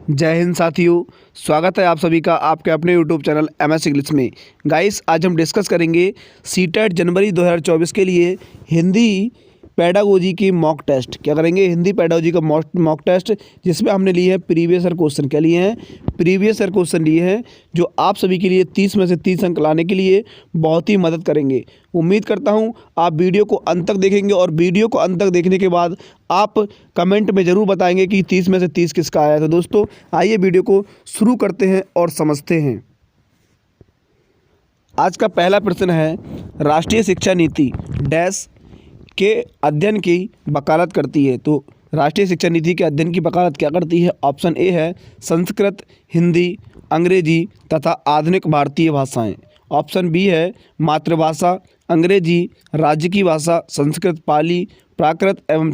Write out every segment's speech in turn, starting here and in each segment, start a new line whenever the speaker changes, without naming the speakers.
जय हिंद साथियों, स्वागत है आप सभी का आपके अपने यूट्यूब चैनल MS इंग्लिश में। गाइस, आज हम डिस्कस करेंगे सीटेट जनवरी 2024 के लिए हिंदी पेडागोजी की मॉक टेस्ट। क्या करेंगे? हिंदी पेडागोजी का मॉक टेस्ट, जिसमें हमने लिए हैं प्रीवियस ईयर क्वेश्चन। क्या लिए हैं? प्रीवियस ईयर क्वेश्चन लिए हैं, जो आप सभी के लिए 30 में से 30 अंक लाने के लिए बहुत ही मदद करेंगे। उम्मीद करता हूं आप वीडियो को अंत तक देखेंगे और वीडियो को अंत तक देखने के बाद आप कमेंट में ज़रूर बताएंगे कि 30 में से 30 किसका आया। तो दोस्तों, आइए वीडियो को शुरू करते हैं और समझते हैं। आज का पहला प्रश्न है, राष्ट्रीय शिक्षा नीति डैश के अध्ययन की वकालत करती है। तो राष्ट्रीय शिक्षा नीति के अध्ययन की वकालत क्या करती है? ऑप्शन ए है संस्कृत, हिंदी, अंग्रेजी तथा आधुनिक भारतीय भाषाएं। ऑप्शन बी है मातृभाषा, अंग्रेजी, राज्य की भाषा, संस्कृत, पाली, प्राकृत एवं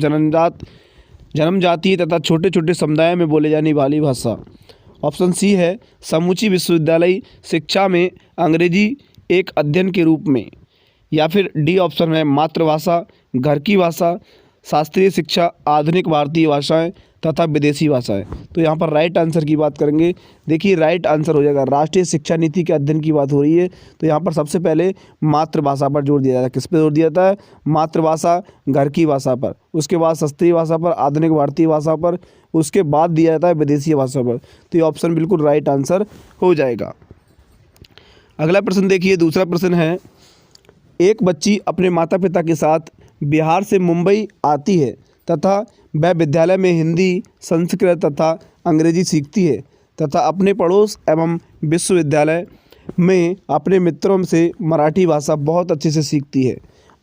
जन्मजातीय तथा छोटे छोटे समुदायों में बोले जाने वाली भाषा। ऑप्शन सी है समूची विश्वविद्यालय शिक्षा में अंग्रेजी एक अध्ययन के रूप में। या फिर डी ऑप्शन है मातृभाषा, घर की भाषा, शास्त्रीय शिक्षा, आधुनिक भारतीय भाषाएं तथा विदेशी भाषाएं। तो यहाँ पर राइट आंसर की बात करेंगे। देखिए, राइट आंसर हो जाएगा, राष्ट्रीय शिक्षा नीति के अध्ययन की बात हो रही है तो यहाँ पर सबसे पहले मातृभाषा पर जोर दिया जाता है। किस पर जोर दिया जाता है? मातृभाषा, घर की भाषा पर, उसके बाद शास्त्रीय भाषा पर, आधुनिक भारतीय भाषा पर, उसके बाद दिया जाता है विदेशी भाषा पर। तो ये ऑप्शन बिल्कुल राइट आंसर हो जाएगा। अगला प्रश्न देखिए, दूसरा प्रश्न है, एक बच्ची अपने माता पिता के साथ बिहार से मुंबई आती है तथा वह विद्यालय में हिंदी, संस्कृत तथा अंग्रेजी सीखती है तथा अपने पड़ोस एवं विश्वविद्यालय में अपने मित्रों से मराठी भाषा बहुत अच्छे से सीखती है।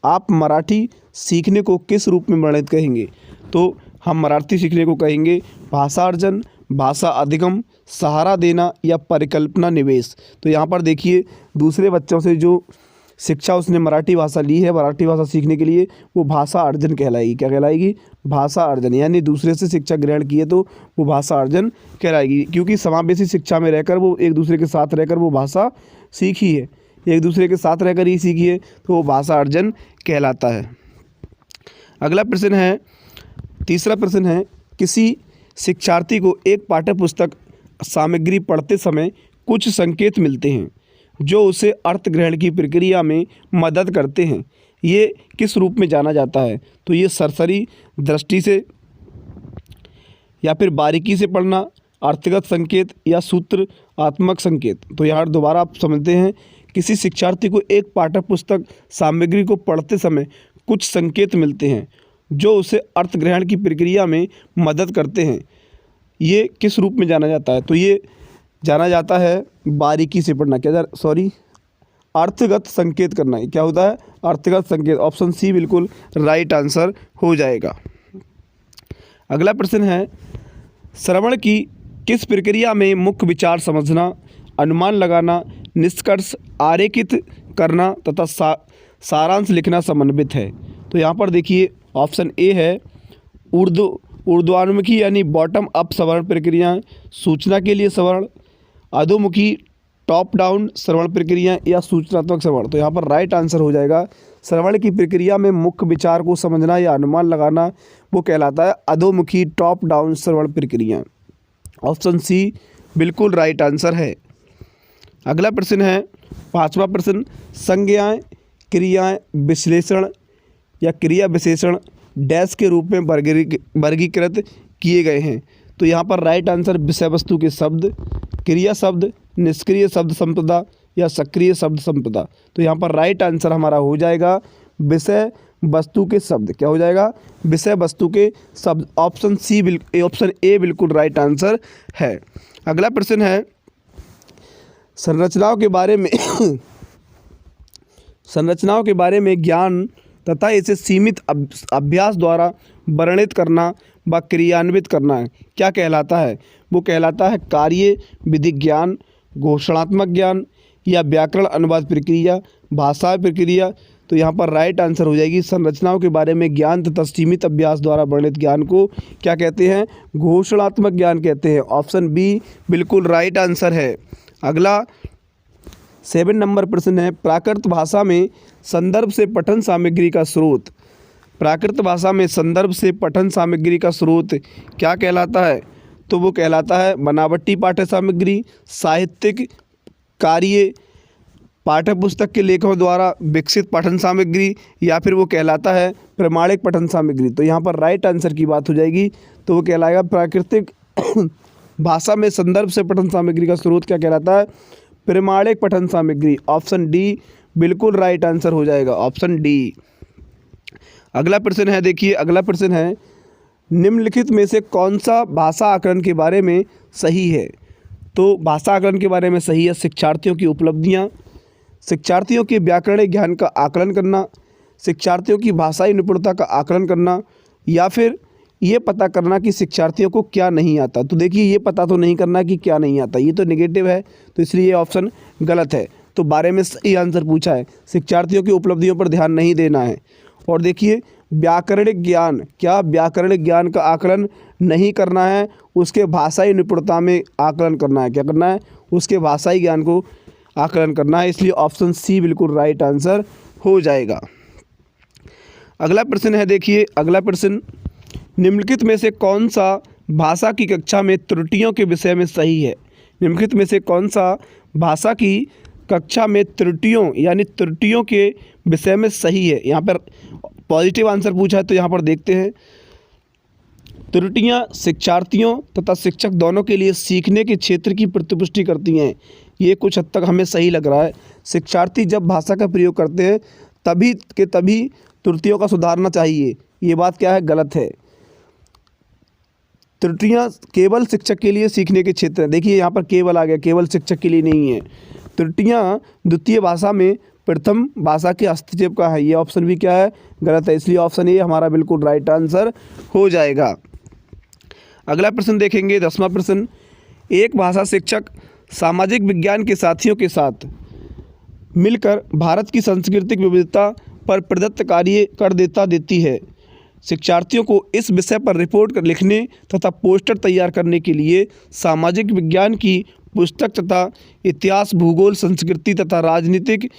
आप मराठी सीखने को किस रूप में वर्णित कहेंगे? तो हम मराठी सीखने को कहेंगे भाषा अर्जन, भाषा अधिगम, सहारा देना या परिकल्पना निवेश। तो यहाँ पर देखिए, दूसरे बच्चों से जो शिक्षा उसने मराठी भाषा ली है, मराठी भाषा सीखने के लिए, वो भाषा अर्जन कहलाएगी। क्या कहलाएगी? भाषा अर्जन। यानी दूसरे से शिक्षा ग्रहण की है तो वो भाषा अर्जन कहलाएगी, क्योंकि समावेशी शिक्षा में रहकर वो एक दूसरे के साथ रहकर वो भाषा सीखी है, एक दूसरे के साथ रहकर ही सीखी है, तो वो भाषा अर्जन कहलाता है। अगला प्रश्न है, तीसरा प्रश्न है, किसी शिक्षार्थी को एक पाठ्य पुस्तक सामग्री पढ़ते समय कुछ संकेत मिलते हैं जो उसे अर्थ ग्रहण की प्रक्रिया में मदद करते हैं। ये किस रूप में जाना जाता है? तो ये सरसरी दृष्टि से या फिर बारीकी से पढ़ना, अर्थगत संकेत या सूत्रात्मक संकेत। तो यहाँ दोबारा आप समझते हैं, किसी शिक्षार्थी को एक पाठ्य पुस्तक सामग्री को पढ़ते समय कुछ संकेत मिलते हैं जो उसे अर्थ ग्रहण की प्रक्रिया में मदद करते हैं। ये किस रूप में जाना जाता है? तो ये जाना जाता है बारीकी से पढ़ना। अर्थगत संकेत करना। क्या होता है? अर्थगत संकेत। ऑप्शन सी बिल्कुल राइट आंसर हो जाएगा। अगला प्रश्न है, श्रवण की किस प्रक्रिया में मुख्य विचार समझना, अनुमान लगाना, निष्कर्ष आरेखित करना तथा सारांश लिखना समन्वित है? तो यहाँ पर देखिए, ऑप्शन ए है ऊर्ध्वानुमुखी यानी बॉटम अप श्रवण प्रक्रियाएं, सूचना के लिए श्रवण, अधोमुखी टॉप डाउन श्रवण प्रक्रिया या सूचनात्मक श्रवण। तो यहाँ पर राइट आंसर हो जाएगा, श्रवण की प्रक्रिया में मुख्य विचार को समझना या अनुमान लगाना वो कहलाता है अधोमुखी टॉप डाउन श्रवण प्रक्रिया। ऑप्शन सी बिल्कुल राइट आंसर है। अगला प्रश्न है, पांचवा प्रश्न, संज्ञाएं, क्रियाएं, विश्लेषण या क्रिया विशेषण डैश के रूप में वर्गीकृत किए गए हैं। तो यहाँ पर राइट आंसर विषय वस्तु के शब्द, क्रिया शब्द, निष्क्रिय शब्द संपदा या सक्रिय शब्द संपदा। तो यहाँ पर राइट आंसर हमारा हो जाएगा विषय वस्तु के शब्द। क्या हो जाएगा? विषय वस्तु के शब्द। ऑप्शन ए बिल्कुल राइट आंसर है। अगला प्रश्न है, संरचनाओं के बारे में ज्ञान तथा इसे सीमित अभ्यास द्वारा वर्णित करना व क्रियान्वित करना क्या कहलाता है? वो कहलाता है कार्य विधि ज्ञान, घोषणात्मक ज्ञान या व्याकरण अनुवाद प्रक्रिया, भाषा प्रक्रिया। तो यहाँ पर राइट आंसर हो जाएगी, संरचनाओं के बारे में ज्ञान तथा सीमित अभ्यास द्वारा वर्णित ज्ञान को क्या कहते हैं? घोषणात्मक ज्ञान कहते हैं। ऑप्शन बी बिल्कुल राइट आंसर है। अगला 7 नंबर प्रश्न है, प्राकृत भाषा में संदर्भ से पठन सामग्री का स्रोत। प्राकृत भाषा में संदर्भ से पठन सामग्री का स्रोत क्या कहलाता है? तो वो कहलाता है बनावटी पाठ्य सामग्री, साहित्यिक कार्य, पाठ्य पुस्तक के लेखकों द्वारा विकसित पठन सामग्री, या फिर वो कहलाता है प्रमाणिक पठन सामग्री। तो यहाँ पर राइट आंसर की बात हो जाएगी, तो वो कहलाएगा प्राकृतिक भाषा में संदर्भ से पठन सामग्री का स्रोत क्या कहलाता है? प्रमाणिक पठन सामग्री। ऑप्शन डी बिल्कुल राइट आंसर हो जाएगा, ऑप्शन डी। अगला प्रश्न है, देखिए अगला प्रश्न है, निम्नलिखित में से कौन सा भाषा आकलन के बारे में सही है? तो भाषा आकलन के बारे में सही है शिक्षार्थियों की उपलब्धियाँ, शिक्षार्थियों के व्याकरणिक ज्ञान का आकलन करना, शिक्षार्थियों की भाषाई निपुणता का आकलन करना, या फिर ये पता करना कि शिक्षार्थियों को क्या नहीं आता। तो देखिए ये पता तो नहीं करना कि क्या नहीं आता, ये तो नेगेटिव है, तो इसलिए ये ऑप्शन गलत है। तो बारे में सही आंसर पूछा है, शिक्षार्थियों की उपलब्धियों पर ध्यान नहीं देना है। और देखिए व्याकरणिक ज्ञान, क्या व्याकरणिक ज्ञान का आकलन नहीं करना है, उसके भाषाई निपुणता में आकलन करना है। क्या करना है? उसके भाषाई ज्ञान को आकलन करना है, इसलिए ऑप्शन सी बिल्कुल राइट आंसर हो जाएगा। अगला प्रश्न है, देखिए अगला प्रश्न, निम्नलिखित में से कौन सा भाषा की कक्षा में त्रुटियों के विषय में सही है? निम्नलिखित में से कौन सा भाषा की कक्षा में त्रुटियों यानी त्रुटियों के विषय में सही है? यहाँ पर पॉजिटिव आंसर पूछा है, तो यहाँ पर देखते हैं, त्रुटियाँ शिक्षार्थियों तथा शिक्षक दोनों के लिए सीखने के क्षेत्र की प्रतिपुष्टि करती हैं। ये कुछ हद तक हमें सही लग रहा है। शिक्षार्थी जब भाषा का प्रयोग करते हैं तभी के तभी त्रुटियों का सुधारना चाहिए, ये बात क्या है? गलत है। त्रुटियाँ केवल शिक्षक के लिए सीखने के क्षेत्र हैं। देखिए यहाँ पर केवल आ गया, केवल शिक्षक के लिए नहीं है। त्रुटियाँ द्वितीय भाषा में प्रथम भाषा के हस्तक्षेप का है, ये ऑप्शन भी क्या है? गलत है, इसलिए ऑप्शन ए हमारा बिल्कुल राइट आंसर हो जाएगा। अगला प्रश्न देखेंगे, 10वां प्रश्न, एक भाषा शिक्षक सामाजिक विज्ञान के साथियों के साथ मिलकर भारत की सांस्कृतिक विविधता पर प्रदत्त कार्य कर देती है। शिक्षार्थियों को इस विषय पर रिपोर्ट लिखने तथा पोस्टर तैयार करने के लिए सामाजिक विज्ञान की पुस्तक तथा इतिहास, भूगोल, संस्कृति तथा राजनीतिक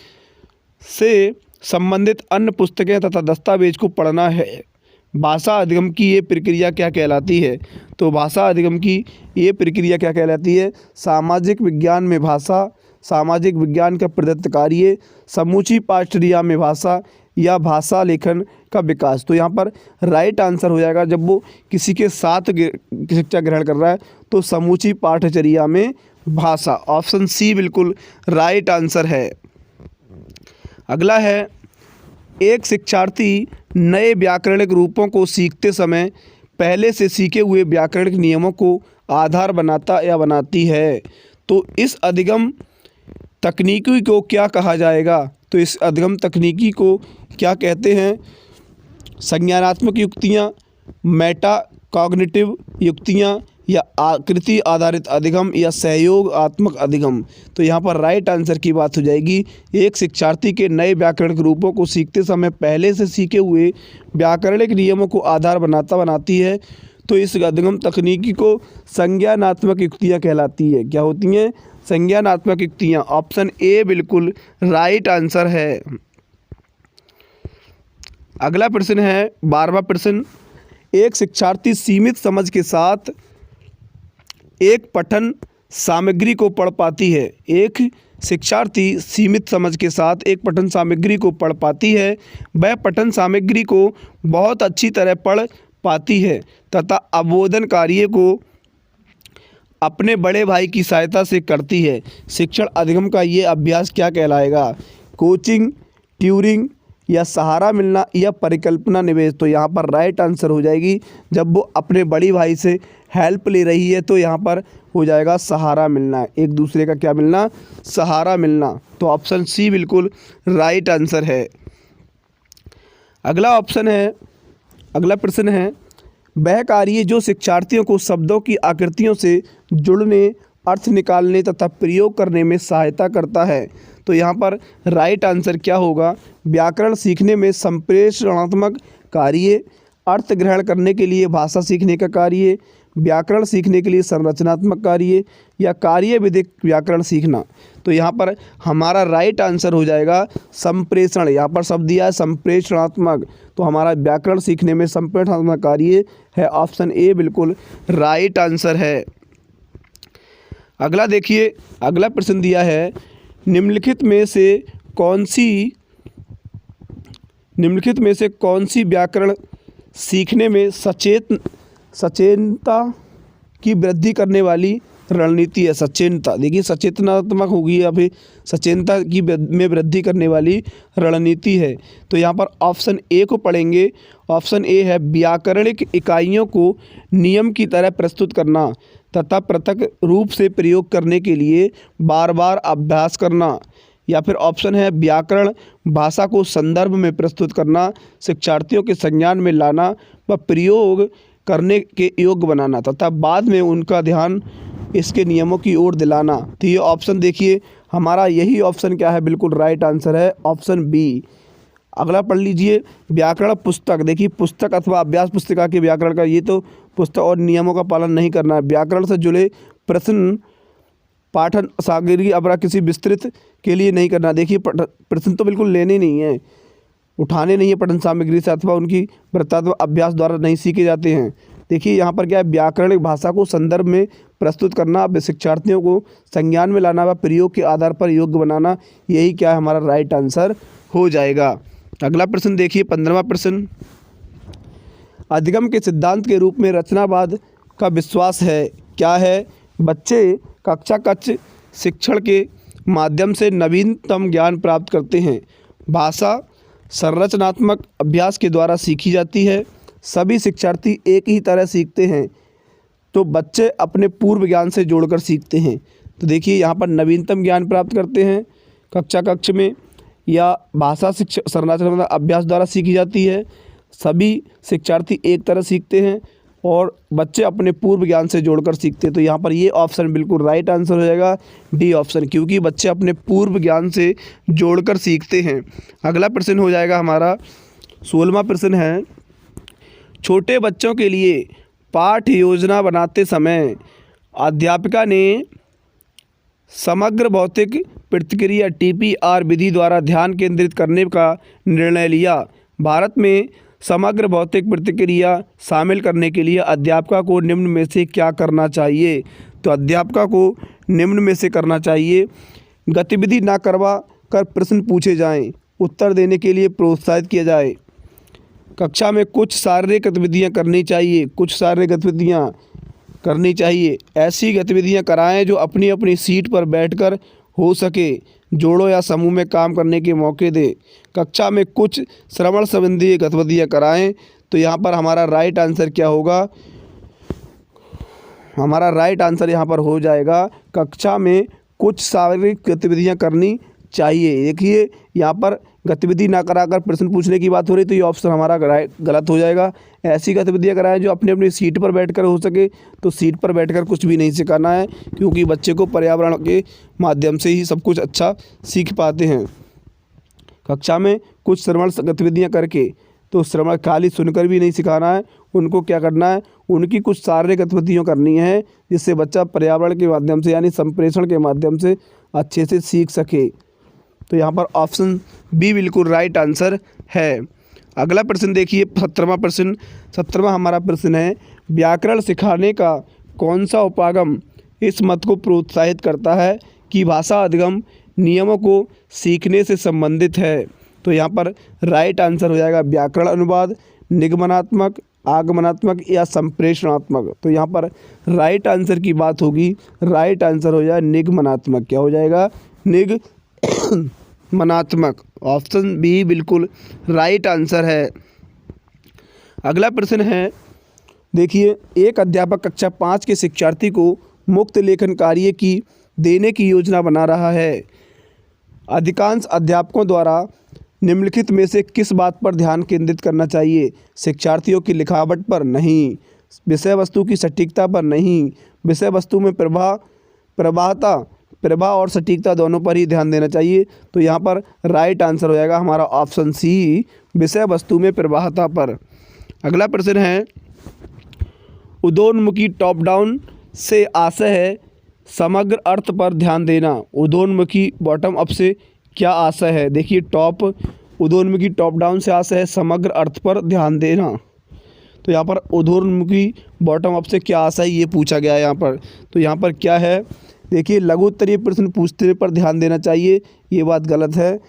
से संबंधित अन्य पुस्तकें तथा दस्तावेज को पढ़ना है। भाषा अधिगम की ये प्रक्रिया क्या कहलाती है? तो भाषा अधिगम की ये प्रक्रिया क्या कहलाती है? सामाजिक विज्ञान में भाषा, सामाजिक विज्ञान का प्रदत्त कार्य, समूची पाठ्यक्रिया में भाषा, या भाषा लेखन का विकास। तो यहाँ पर राइट आंसर हो जाएगा, जब वो किसी के साथ शिक्षा ग्रहण कर रहा है तो समूची पाठ्यचर्या में भाषा। ऑप्शन सी बिल्कुल राइट आंसर है। अगला है, एक शिक्षार्थी नए व्याकरणिक रूपों को सीखते समय पहले से सीखे हुए व्याकरणिक नियमों को आधार बनाता या बनाती है। तो इस अधिगम तकनीकी को क्या कहा जाएगा? तो इस अधिगम तकनीकी को क्या कहते हैं? संज्ञानात्मक युक्तियाँ, मेटा कॉग्निटिव युक्तियाँ, या आकृति आधारित अधिगम, या सहयोगात्मक अधिगम। तो यहाँ पर राइट आंसर की बात हो जाएगी, एक शिक्षार्थी के नए व्याकरणिक रूपों को सीखते समय पहले से सीखे हुए व्याकरणिक नियमों को आधार बनाती है। तो इस अधिगम तकनीकी को संज्ञानात्मक युक्तियाँ कहलाती है। क्या होती हैं? संज्ञानात्मक युक्तियाँ। ऑप्शन ए बिल्कुल राइट आंसर है। अगला प्रश्न है, 12वां प्रश्न, एक शिक्षार्थी सीमित समझ के साथ एक पठन सामग्री को पढ़ पाती है। एक शिक्षार्थी सीमित समझ के साथ एक पठन सामग्री को पढ़ पाती है। वह पठन सामग्री को बहुत अच्छी तरह पढ़ पाती है तथा अवबोधन कार्य को अपने बड़े भाई की सहायता से करती है। शिक्षण अधिगम का ये अभ्यास क्या कहलाएगा? कोचिंग, ट्यूरिंग, या सहारा मिलना, या परिकल्पना निवेश। तो यहाँ पर राइट आंसर हो जाएगी, जब वो अपने बड़ी भाई से हेल्प ले रही है तो यहाँ पर हो जाएगा सहारा मिलना, एक दूसरे का क्या मिलना? सहारा मिलना। तो ऑप्शन सी बिल्कुल राइट आंसर है। अगला ऑप्शन है, अगला प्रश्न है, वह कार्य जो शिक्षार्थियों को शब्दों की आकृतियों से जुड़ने, अर्थ निकालने तथा प्रयोग करने में सहायता करता है। तो यहाँ पर राइट आंसर क्या होगा? व्याकरण सीखने में संप्रेषणात्मक कार्य, अर्थ ग्रहण करने के लिए भाषा सीखने का कार्य, व्याकरण सीखने के लिए संरचनात्मक कार्य या कार्य विधिक व्याकरण सीखना। तो यहाँ पर हमारा राइट आंसर हो जाएगा संप्रेषण। यहाँ पर शब्द दिया है संप्रेषणात्मक, तो हमारा व्याकरण सीखने में संप्रेषणात्मक कार्य है। ऑप्शन ए बिल्कुल राइट आंसर है। अगला देखिए, अगला प्रश्न दिया है निम्नलिखित में से कौन सी व्याकरण सीखने में सचेतनता की वृद्धि करने वाली रणनीति है। सचेतनता, देखिए सचेतनात्मक होगी या फिर सचेतनता की में वृद्धि करने वाली रणनीति है। तो यहाँ पर ऑप्शन ए को पढ़ेंगे। ऑप्शन ए है व्याकरणिक इकाइयों को नियम की तरह प्रस्तुत करना तथा पृथक रूप से प्रयोग करने के लिए बार बार अभ्यास करना। या फिर ऑप्शन है व्याकरण भाषा को संदर्भ में प्रस्तुत करना, शिक्षार्थियों के संज्ञान में लाना व प्रयोग करने के योग्य बनाना तथा बाद में उनका ध्यान इसके नियमों की ओर दिलाना। तो ये ऑप्शन देखिए हमारा यही ऑप्शन क्या है, बिल्कुल राइट आंसर है ऑप्शन बी। अगला पढ़ लीजिए व्याकरण पुस्तक। देखिए पुस्तक अथवा अभ्यास पुस्तिका के व्याकरण का, ये तो पुस्तक और नियमों का पालन नहीं करना है। व्याकरण से जुड़े प्रश्न पाठन सामग्री अपरा किसी विस्तृत के लिए नहीं करना। देखिए प्रश्न तो बिल्कुल लेने नहीं है, उठाने नहीं है पठन सामग्री से, अथवा उनकी वृत्तात्मक अभ्यास द्वारा नहीं सीखे जाते हैं। देखिए यहाँ पर क्या है, व्याकरणिक भाषा को संदर्भ में प्रस्तुत करना, शिक्षार्थियों को संज्ञान में लाना व प्रयोग के आधार पर योग्य बनाना, यही क्या है हमारा राइट आंसर हो जाएगा। अगला प्रश्न देखिए 15वां प्रश्न, अधिगम के सिद्धांत के रूप में रचनावाद का विश्वास है। क्या है? बच्चे कक्षा कक्ष शिक्षण के माध्यम से नवीनतम ज्ञान प्राप्त करते हैं। भाषा संरचनात्मक अभ्यास के द्वारा सीखी जाती है। सभी शिक्षार्थी एक ही तरह सीखते हैं, तो बच्चे अपने पूर्व ज्ञान से जोड़कर सीखते हैं। तो देखिए यहाँ पर नवीनतम ज्ञान प्राप्त करते हैं कक्षा कक्ष में, या भाषा संरचनात्मक अभ्यास द्वारा सीखी जाती है। सभी शिक्षार्थी एक तरह सीखते हैं और बच्चे अपने पूर्व ज्ञान से जोड़कर सीखते हैं। तो यहाँ पर ये ऑप्शन बिल्कुल राइट आंसर हो जाएगा डी ऑप्शन, क्योंकि बच्चे अपने पूर्व ज्ञान से जोड़कर सीखते हैं। अगला प्रश्न हो जाएगा हमारा 16वां प्रश्न है, छोटे बच्चों के लिए पाठ योजना बनाते समय अध्यापिका ने समग्र भौतिक प्रतिक्रिया TPR विधि द्वारा ध्यान केंद्रित करने का निर्णय लिया। भारत में समग्र भौतिक प्रतिक्रिया शामिल करने के लिए अध्यापिका को निम्न में से क्या करना चाहिए? तो अध्यापिका को निम्न में से करना चाहिए, गतिविधि ना करवा कर प्रश्न पूछे जाएं, उत्तर देने के लिए प्रोत्साहित किया जाए, कक्षा में कुछ शारीरिक गतिविधियां करनी चाहिए, ऐसी गतिविधियां कराएं जो अपनी अपनी सीट पर बैठकर हो सके, जोड़ों या समूह में काम करने के मौके दें, कक्षा में कुछ श्रवण संबंधी गतिविधियां कराएं। तो यहाँ पर हमारा राइट आंसर क्या होगा? हमारा राइट आंसर यहाँ पर हो जाएगा कक्षा में कुछ शारीरिक गतिविधियां करनी चाहिए। देखिए यहाँ पर गतिविधि ना कराकर प्रश्न पूछने की बात हो रही, तो ये ऑप्शन हमारा गलत हो जाएगा। ऐसी गतिविधियां कराएं जो अपनी अपनी सीट पर बैठकर हो सके, तो सीट पर बैठकर कुछ भी नहीं सिखाना है, क्योंकि बच्चे को पर्यावरण के माध्यम से ही सब कुछ अच्छा सीख पाते हैं। कक्षा में कुछ श्रवण गतिविधियां करके, तो श्रवण खाली सुनकर भी नहीं सिखाना है, उनको क्या करना है, उनकी कुछ शारीरिक गतिविधियाँ करनी है, जिससे बच्चा पर्यावरण के माध्यम से यानी संप्रेषण के माध्यम से अच्छे से सीख सके। तो यहाँ पर ऑप्शन बी बिल्कुल राइट आंसर है। अगला प्रश्न देखिए 17वां प्रश्न। 17वां हमारा प्रश्न है, व्याकरण सिखाने का कौन सा उपागम इस मत को प्रोत्साहित करता है कि भाषा अधिगम नियमों को सीखने से संबंधित है? तो यहाँ पर राइट आंसर हो जाएगा व्याकरण अनुवाद, निगमनात्मक, आगमनात्मक या संप्रेषणात्मक। तो यहाँ पर राइट आंसर की बात होगी, राइट आंसर हो जाएगा निगमनात्मक। क्या हो जाएगा? निगमनात्मक। ऑप्शन बी बिल्कुल राइट आंसर है। अगला प्रश्न है, देखिए एक अध्यापक कक्षा 5 के शिक्षार्थी को मुक्त लेखन कार्य की देने की योजना बना रहा है। अधिकांश अध्यापकों द्वारा निम्नलिखित में से किस बात पर ध्यान केंद्रित करना चाहिए? शिक्षार्थियों की लिखावट पर नहीं, विषय वस्तु की सटीकता पर नहीं, विषय वस्तु में प्रवाह और सटीकता दोनों पर ही ध्यान देना चाहिए। तो यहाँ पर राइट आंसर हो जाएगा हमारा ऑप्शन सी, विषय वस्तु में प्रवाहता पर। अगला प्रश्न है, उदयोन्मुखी टॉप डाउन से आशय है समग्र अर्थ पर ध्यान देना। उदयोन्मुखी बॉटम अप से क्या आशय है? देखिए उदयोन्मुखी टॉप डाउन से आशय है समग्र अर्थ पर ध्यान देना। तो यहाँ पर उदयोन्मुखी बॉटम अप से क्या आशय है ये पूछा गया है यहाँ पर। तो यहाँ पर क्या है? देखिए लघु उत्तरीय प्रश्न पूछते पर ध्यान देना चाहिए, ये बात गलत है।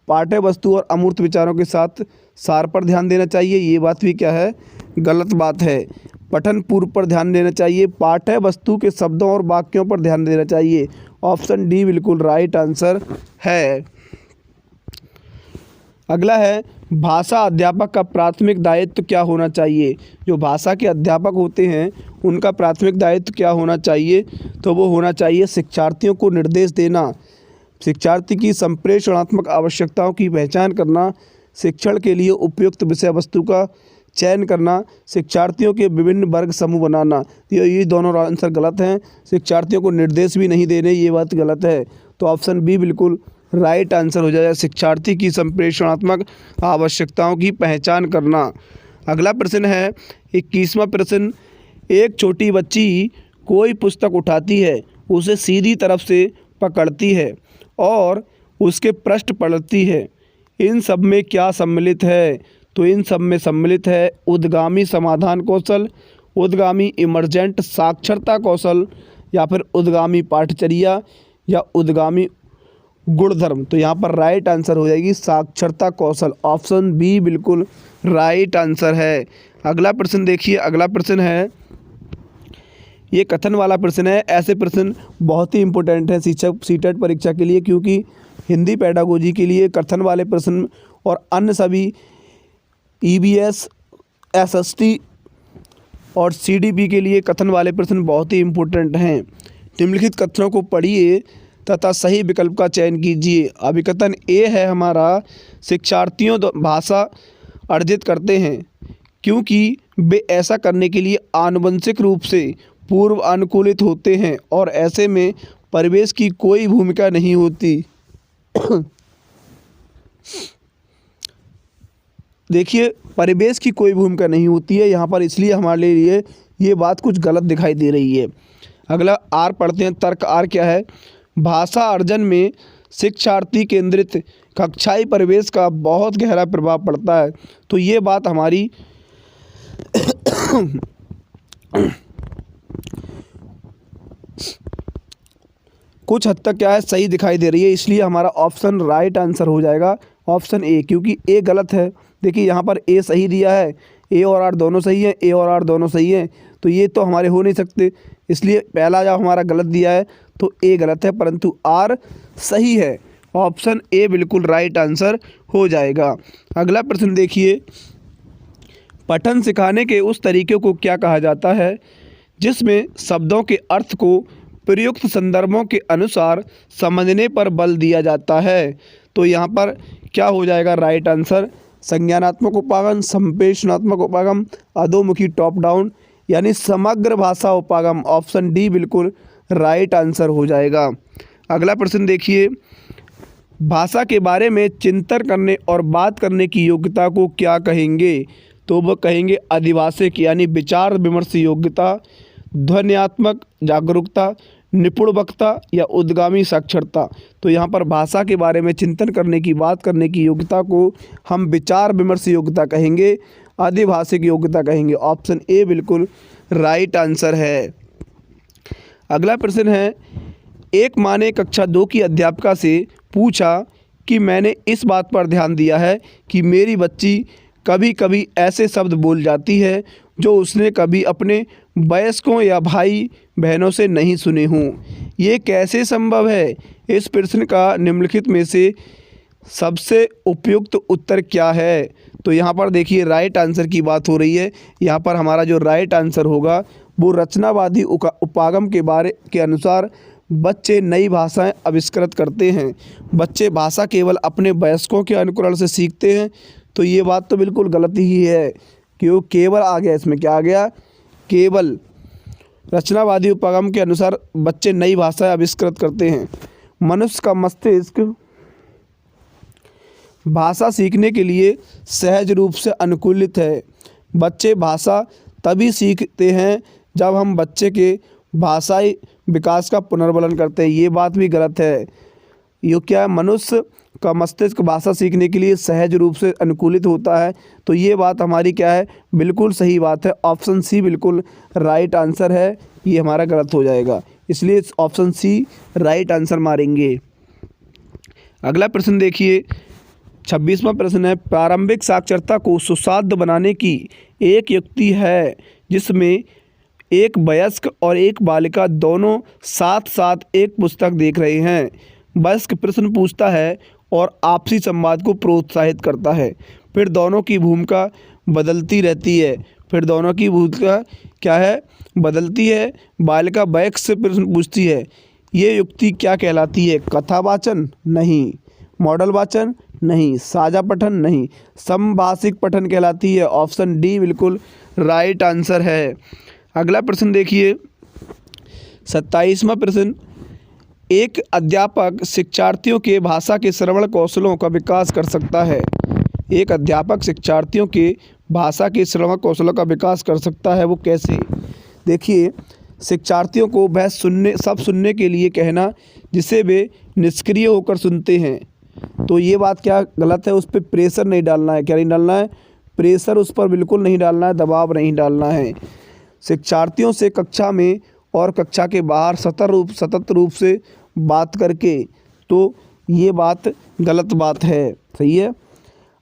पाठ्य वस्तु और अमूर्त विचारों के साथ सार पर ध्यान देना चाहिए, ये बात भी क्या है? गलत बात है। पठन पूर्व पर ध्यान देना चाहिए, पाठ्य वस्तु के शब्दों और वाक्यों पर ध्यान देना चाहिए। ऑप्शन डी बिल्कुल राइट आंसर है। अगला है भाषा अध्यापक का प्राथमिक दायित्व क्या होना चाहिए? जो भाषा के अध्यापक होते हैं उनका प्राथमिक दायित्व क्या होना चाहिए? तो वो होना चाहिए शिक्षार्थियों को निर्देश देना, शिक्षार्थी की संप्रेषणात्मक आवश्यकताओं की पहचान करना, शिक्षण के लिए उपयुक्त विषय वस्तु का चयन करना, शिक्षार्थियों के विभिन्न वर्ग समूह बनाना। ये दोनों आंसर गलत हैं। शिक्षार्थियों को निर्देश भी नहीं देने, ये बात गलत है। तो ऑप्शन बी बिल्कुल राइट आंसर हो जाएगा, शिक्षार्थी की संप्रेषणात्मक आवश्यकताओं की पहचान करना। अगला प्रश्न है 21वां प्रश्न, एक छोटी बच्ची कोई पुस्तक उठाती है, उसे सीधी तरफ से पकड़ती है और उसके पृष्ठ पलटती है, इन सब में क्या सम्मिलित है? तो इन सब में सम्मिलित है उद्गामी समाधान कौशल, उद्गामी इमर्जेंट साक्षरता कौशल, या फिर उद्गामी पाठचर्या, या उद्गामी गुणधर्म। तो यहाँ पर राइट आंसर हो जाएगी साक्षरता कौशल। ऑप्शन बी बिल्कुल राइट आंसर है। अगला प्रश्न देखिए, अगला प्रश्न है, ये कथन वाला प्रश्न है। ऐसे प्रश्न बहुत ही इंपॉर्टेंट है शिक्षक सीटेट परीक्षा के लिए, क्योंकि हिंदी पेडागोजी के लिए कथन वाले प्रश्न और अन्य सभी ईवीएस, एसएसटी और सीडीपी के लिए कथन वाले प्रश्न बहुत ही इंपॉर्टेंट हैं। निम्नलिखित कथनों को पढ़िए तथा सही विकल्प का चयन कीजिए। अभिकथन ए है हमारा, शिक्षार्थियों भाषा अर्जित करते हैं क्योंकि वे ऐसा करने के लिए आनुवंशिक रूप से पूर्व अनुकूलित होते हैं और ऐसे में परिवेश की कोई भूमिका नहीं होती। देखिए परिवेश की कोई भूमिका नहीं होती है यहाँ पर, इसलिए हमारे लिए ये बात कुछ गलत दिखाई दे रही है। अगला आर पढ़ते हैं। तर्क आर क्या है? भाषा अर्जन में शिक्षार्थी केंद्रित कक्षाई परिवेश का बहुत गहरा प्रभाव पड़ता है। तो ये बात हमारी कुछ हद तक क्या है सही दिखाई दे रही है, इसलिए हमारा ऑप्शन राइट आंसर हो जाएगा ऑप्शन ए, क्योंकि ए गलत है। देखिए यहाँ पर ए सही दिया है, ए और आर दोनों सही है, ए और आर दोनों सही हैं, तो ये तो हमारे हो नहीं सकते, इसलिए पहला जब हमारा गलत दिया है तो ए गलत है, परंतु आर सही है। ऑप्शन ए बिल्कुल राइट आंसर हो जाएगा। अगला प्रश्न देखिए, पठन सिखाने के उस तरीके को क्या कहा जाता है जिसमें शब्दों के अर्थ को प्रयुक्त संदर्भों के अनुसार समझने पर बल दिया जाता है? तो यहाँ पर क्या हो जाएगा राइट आंसर? संज्ञानात्मक उपागम, संप्रेषणात्मक उपागम, अधोमुखी टॉप डाउन, यानी समग्र भाषा उपागम। ऑप्शन डी बिल्कुल राइट आंसर हो जाएगा। अगला प्रश्न देखिए, भाषा के बारे में चिंतन करने और बात करने की योग्यता को क्या कहेंगे? तो वह कहेंगे अधिभाषिक यानी विचार विमर्श योग्यता, ध्वन्यात्मक जागरूकता, निपुण वक्ता या उद्गामी साक्षरता। तो यहाँ पर भाषा के बारे में चिंतन करने की बात करने की योग्यता को हम विचार विमर्श योग्यता कहेंगे, अधिभाषिक योग्यता कहेंगे। ऑप्शन ए बिल्कुल राइट आंसर है। अगला प्रश्न है, एक माँ ने कक्षा 2 की अध्यापिका से पूछा कि मैंने इस बात पर ध्यान दिया है कि मेरी बच्ची कभी कभी ऐसे शब्द बोल जाती है जो उसने कभी अपने वयस्कों या भाई बहनों से नहीं सुने हों। ये कैसे संभव है? इस प्रश्न का निम्नलिखित में से सबसे उपयुक्त उत्तर क्या है? तो यहाँ पर देखिए राइट आंसर की बात हो रही है। यहाँ पर हमारा जो राइट आंसर होगा वो रचनावादी उपागम के अनुसार बच्चे नई भाषाएं आविष्कृत करते हैं। बच्चे भाषा केवल अपने वयस्कों के अनुकरण से सीखते हैं, तो ये बात तो बिल्कुल गलत ही है, क्यों केवल आ गया, इसमें क्या आ गया? केवल। रचनावादी उपागम के अनुसार बच्चे नई भाषाएं आविष्कृत करते हैं। मनुष्य का मस्तिष्क भाषा सीखने के लिए सहज रूप से अनुकूलित है। बच्चे भाषा तभी सीखते हैं जब हम बच्चे के भाषाई विकास का पुनर्वलन करते हैं। ये बात भी गलत है। ये क्या है, मनुष्य का मस्तिष्क भाषा सीखने के लिए सहज रूप से अनुकूलित होता है। तो ये बात हमारी क्या है, बिल्कुल सही बात है। ऑप्शन सी बिल्कुल राइट आंसर है, ये हमारा गलत हो जाएगा, इसलिए ऑप्शन सी राइट आंसर मारेंगे। अगला प्रश्न देखिए, 26वां प्रश्न है, प्रारंभिक साक्षरता को सुसाध्य बनाने की एक युक्ति है जिसमें एक वयस्क और एक बालिका दोनों साथ साथ एक पुस्तक देख रहे हैं। वयस्क प्रश्न पूछता है और आपसी संवाद को प्रोत्साहित करता है, फिर दोनों की भूमिका बदलती रहती है। फिर दोनों की भूमिका क्या है, बदलती है। बालिका वयस्क से प्रश्न पूछती है। ये युक्ति क्या कहलाती है? कथावाचन नहीं, मॉडल वाचन नहीं, साझा पठन नहीं, समभाषिक पठन कहलाती है। ऑप्शन डी बिल्कुल राइट आंसर है। अगला प्रश्न देखिए, 27वां प्रश्न, एक अध्यापक शिक्षार्थियों के भाषा के श्रवण कौशलों का विकास कर सकता है। एक अध्यापक शिक्षार्थियों के भाषा के श्रवण कौशलों का विकास कर सकता है, वो कैसे? देखिए, शिक्षार्थियों को वह सुनने के लिए कहना जिसे वे निष्क्रिय होकर सुनते हैं। तो ये बात क्या गलत है, उस पर प्रेशर नहीं डालना है। क्या नहीं डालना है? प्रेशर उस पर बिल्कुल नहीं डालना है, दबाव नहीं डालना है। शिक्षार्थियों से कक्षा में और कक्षा के बाहर सतत रूप से बात करके, तो ये बात गलत बात है। सही है।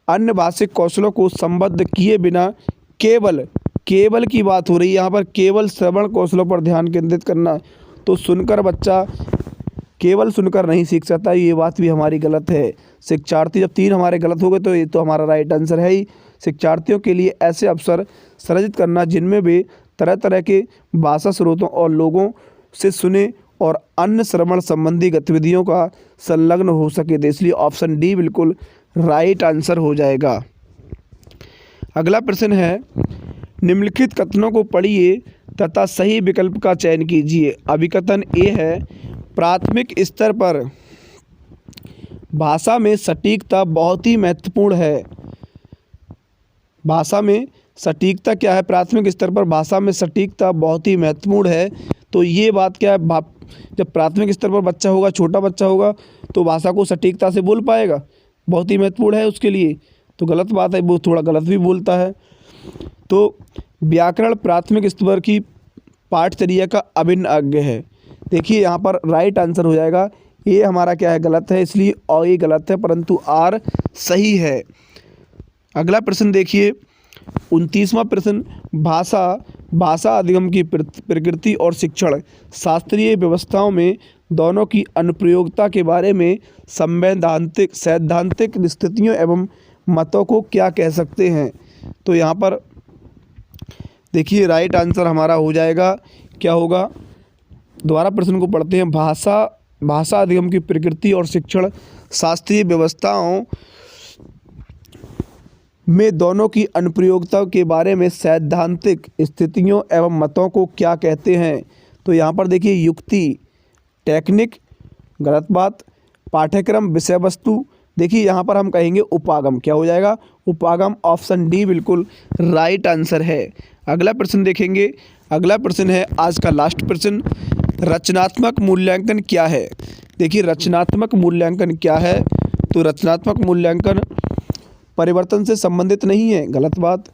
अन्य भाषिक कौशलों को संबद्ध किए बिना केवल की बात हो रही है यहाँ पर, केवल श्रवण कौशलों पर ध्यान केंद्रित करना। तो सुनकर बच्चा केवल सुनकर नहीं सीख सकता, ये बात भी हमारी गलत है। शिक्षार्थी, जब 3 हमारे गलत हो गए तो ये तो हमारा राइट आंसर है ही। शिक्षार्थियों के लिए ऐसे अवसर सृजित करना जिनमें वे तरह तरह के भाषा स्रोतों और लोगों से सुने और अन्य श्रवण संबंधी गतिविधियों का संलग्न हो सके। तो इसलिए ऑप्शन डी बिल्कुल राइट आंसर हो जाएगा। अगला प्रश्न है, निम्नलिखित कथनों को पढ़िए तथा सही विकल्प का चयन कीजिए। अभिकथन ए है, प्राथमिक स्तर पर भाषा में सटीकता बहुत ही महत्वपूर्ण है। भाषा में सटीकता क्या है? प्राथमिक स्तर पर भाषा में सटीकता बहुत ही महत्वपूर्ण है। तो ये बात क्या है, जब प्राथमिक स्तर पर बच्चा होगा, छोटा बच्चा होगा, तो भाषा को सटीकता से बोल पाएगा, बहुत ही महत्वपूर्ण है उसके लिए। तो गलत बात है, वो थोड़ा गलत भी बोलता है। तो व्याकरण प्राथमिक स्तर की पाठचर्या का अभिन्न अंग है। देखिए यहाँ पर राइट आंसर हो जाएगा, ये हमारा क्या है, गलत है, इसलिए और ये गलत है, परंतु आर सही है। अगला प्रश्न देखिए, 29वां प्रश्न, भाषा अधिगम की प्रकृति और शिक्षण शास्त्रीय व्यवस्थाओं में दोनों की अनुप्रयोगता के बारे में सैद्धांतिक स्थितियों एवं मतों को क्या कह सकते हैं? तो यहाँ पर देखिए राइट आंसर हमारा हो जाएगा, क्या होगा? दोबारा प्रश्न को पढ़ते हैं। भाषा अधिगम की प्रकृति और शिक्षण शास्त्रीय व्यवस्थाओं में दोनों की अनुप्रयोगता के बारे में सैद्धांतिक स्थितियों एवं मतों को क्या कहते हैं? तो यहाँ पर देखिए, युक्ति, टेक्निक, गलत बात, पाठ्यक्रम, विषय वस्तु। देखिए यहाँ पर हम कहेंगे उपागम। क्या हो जाएगा? उपागम। ऑप्शन डी बिल्कुल राइट आंसर है। अगला प्रश्न देखेंगे। अगला प्रश्न है आज का लास्ट प्रश्न, रचनात्मक मूल्यांकन क्या है? देखिए रचनात्मक मूल्यांकन क्या है? तो रचनात्मक मूल्यांकन परिवर्तन से संबंधित नहीं है, गलत बात।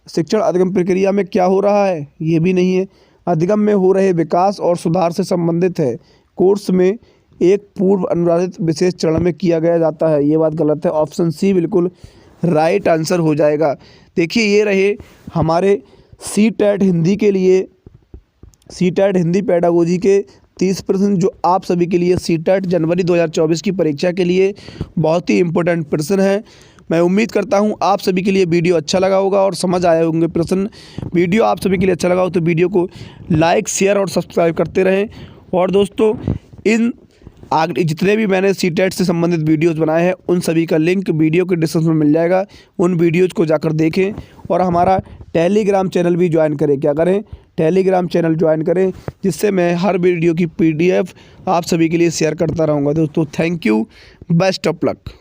शिक्षण अधिगम प्रक्रिया में क्या हो रहा है? ये भी नहीं है। अधिगम में हो रहे विकास और सुधार से संबंधित है। कोर्स में एक पूर्व अनुराधित विशेष चरण में किया गया जाता है, ये बात गलत है। ऑप्शन सी बिल्कुल राइट आंसर हो जाएगा। देखिए ये रहे हमारे सीटेट हिंदी के लिए, सीटेट हिंदी पेडागोजी के 30 प्रश्न, जो आप सभी के लिए सीटेट जनवरी 2024 की परीक्षा के लिए बहुत ही इम्पोर्टेंट प्रश्न है। मैं उम्मीद करता हूं आप सभी के लिए वीडियो अच्छा लगा होगा और समझ आए होंगे प्रश्न। वीडियो आप सभी के लिए अच्छा लगा हो तो वीडियो को लाइक, शेयर और सब्सक्राइब करते रहें। और दोस्तों, इन आगे जितने भी मैंने सीटेट से संबंधित वीडियोस बनाए हैं उन सभी का लिंक वीडियो के डिस्क्रिप्शन में मिल जाएगा, उन वीडियोज़ को जाकर देखें। और हमारा टेलीग्राम चैनल भी ज्वाइन करें। क्या करें? टेलीग्राम चैनल ज्वाइन करें, जिससे मैं हर वीडियो की PDF आप सभी के लिए शेयर करता रहूँगा। दोस्तों thank you, best of luck.